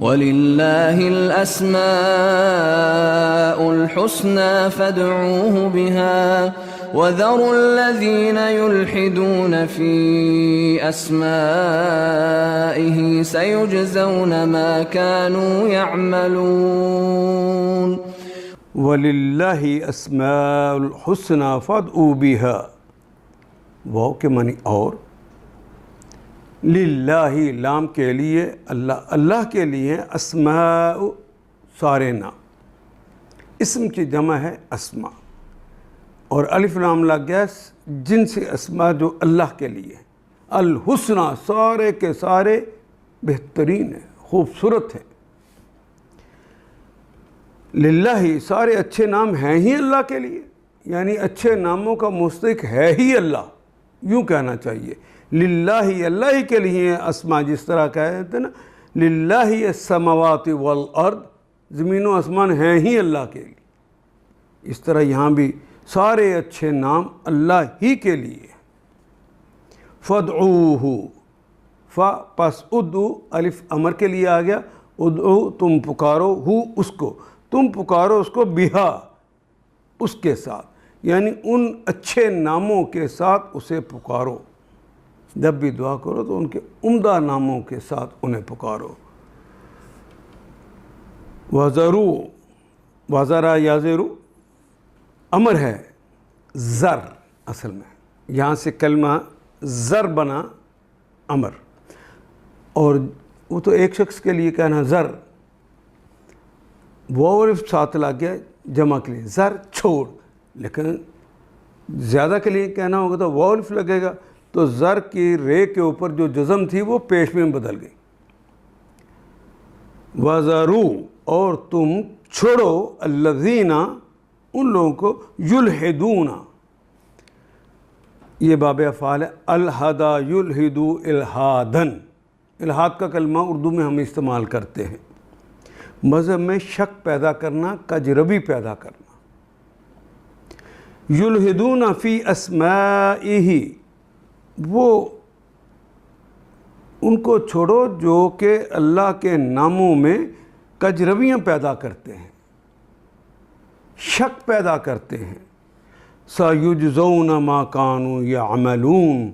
وَلِلَّهِ الْأَسْمَاءُ الْحُسْنَى فَادْعُوهُ بِهَا وَذَرُوا الَّذِينَ يُلْحِدُونَ فِي أَسْمَائِهِ سَيُجْزَوْنَ مَا كَانُوا يَعْمَلُونَ وَلِلَّهِ أَسْمَاءُ الْحُسْنَى فَادْعُوهُ بِهَا وہ کے معنی اور للہ لام کے لیے اللہ کے لیے اسماء سارے نام، اسم کی جمع ہے اسماء، اور الف لام لگ گیا جن سے اسماء جو اللہ کے لیے الحسنى سارے کے سارے بہترین ہیں، خوبصورت ہیں۔ للہ سارے اچھے نام ہیں ہی اللہ کے لیے، یعنی اچھے ناموں کا مستحق ہے ہی اللہ، یوں کہنا چاہیے للہ اللہ ہی کے لیے اسماء، جس طرح کہتے ہیں نا للہ السماوات والارض، زمین و آسمان ہیں ہی اللہ کے لیے، اس طرح یہاں بھی سارے اچھے نام اللہ ہی کے لیے۔ فادعوہ پس ادعو الف امر کے لیے آ گیا، ادعو تم پکارو ہو اس کو، تم پکارو اس کو بہا اس کے ساتھ، یعنی ان اچھے ناموں کے ساتھ اسے پکارو، جب بھی دعا کرو تو ان کے عمدہ ناموں کے ساتھ انہیں پکارو۔ وَذَرُوا وَذَرَا یَذِرُ امر ہے زر، اصل میں یہاں سے کلمہ زر بنا امر، اور وہ تو ایک شخص کے لیے کہنا زر، واو الف ساتھ لگ گیا جمع کے لیے زر چھوڑ، لیکن زیادہ کے لیے کہنا ہوگا تو واو الف لگے گا، تو زر کی رے کے اوپر جو جزم تھی وہ پیش میں بدل گئی۔ وَذَرُوا اور تم چھوڑو الَّذِينَ ان لوگوں کو یلحدون، یہ باب افعال ہے، الحدا یلحدو الحادن، الحاد کا کلمہ اردو میں ہم استعمال کرتے ہیں، مذہب میں شک پیدا کرنا، کجربی پیدا کرنا۔ یلحدون فی اسمائہ، وہ ان کو چھوڑو جو کہ اللہ کے ناموں میں کجرویاں پیدا کرتے ہیں، شک پیدا کرتے ہیں۔ سَيُجْزَوْنَ مَا كَانُوا يَعْمَلُونَ،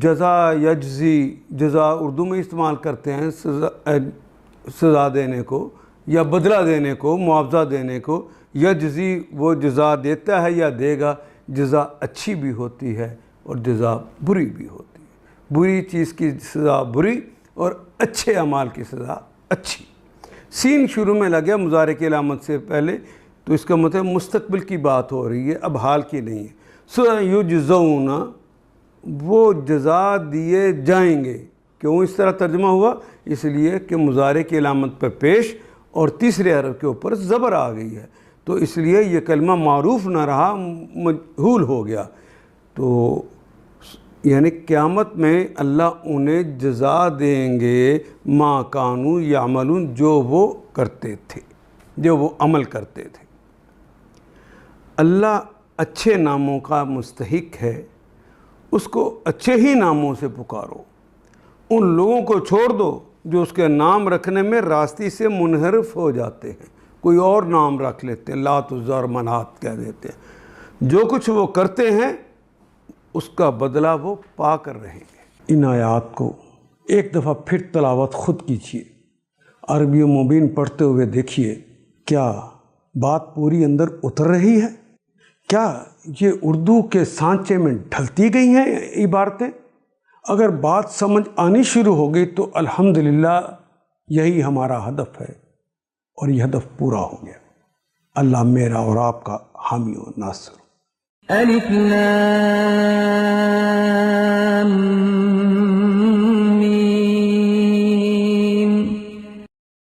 جزا یجزی، جزا اردو میں استعمال کرتے ہیں سزا دینے کو یا بدلہ دینے کو، معاوضہ دینے کو، یجزی وہ جزا دیتا ہے یا دے گا، جزا اچھی بھی ہوتی ہے اور جزا بری بھی ہوتی ہے، بری چیز کی سزا بری اور اچھے اعمال کی سزا اچھی۔ سین شروع میں لگیا مضارع کی علامت سے پہلے، تو اس کا مطلب مستقبل کی بات ہو رہی ہے، اب حال کی نہیں ہے۔ سَيُجْزَوْنَ وہ جزا دیے جائیں گے، کیوں اس طرح ترجمہ ہوا؟ اس لیے کہ مضارع کی علامت پر پیش اور تیسرے حرف کے اوپر زبر آ گئی ہے، تو اس لیے یہ کلمہ معروف نہ رہا، مجہول ہو گیا، تو یعنی قیامت میں اللہ انہیں جزا دیں گے ما کانوا یعملون، جو وہ کرتے تھے، جو وہ عمل کرتے تھے۔ اللہ اچھے ناموں کا مستحق ہے، اس کو اچھے ہی ناموں سے پکارو، ان لوگوں کو چھوڑ دو جو اس کے نام رکھنے میں راستی سے منحرف ہو جاتے ہیں، کوئی اور نام رکھ لیتے ہیں، لات عزیٰ اور منات کہہ دیتے ہیں، جو کچھ وہ کرتے ہیں اس کا بدلہ وہ پا کر رہیں گے۔ ان آیات کو ایک دفعہ پھر تلاوت خود کیجیے، عربی مبین پڑھتے ہوئے دیکھیے، کیا بات پوری اندر اتر رہی ہے؟ کیا یہ اردو کے سانچے میں ڈھلتی گئی ہیں عبارتیں؟ اگر بات سمجھ آنی شروع ہو گئی تو الحمدللہ یہی ہمارا ہدف ہے، اور یہ ہدف پورا ہو گیا۔ اللہ میرا اور آپ کا حامی و ناصر۔ الف لام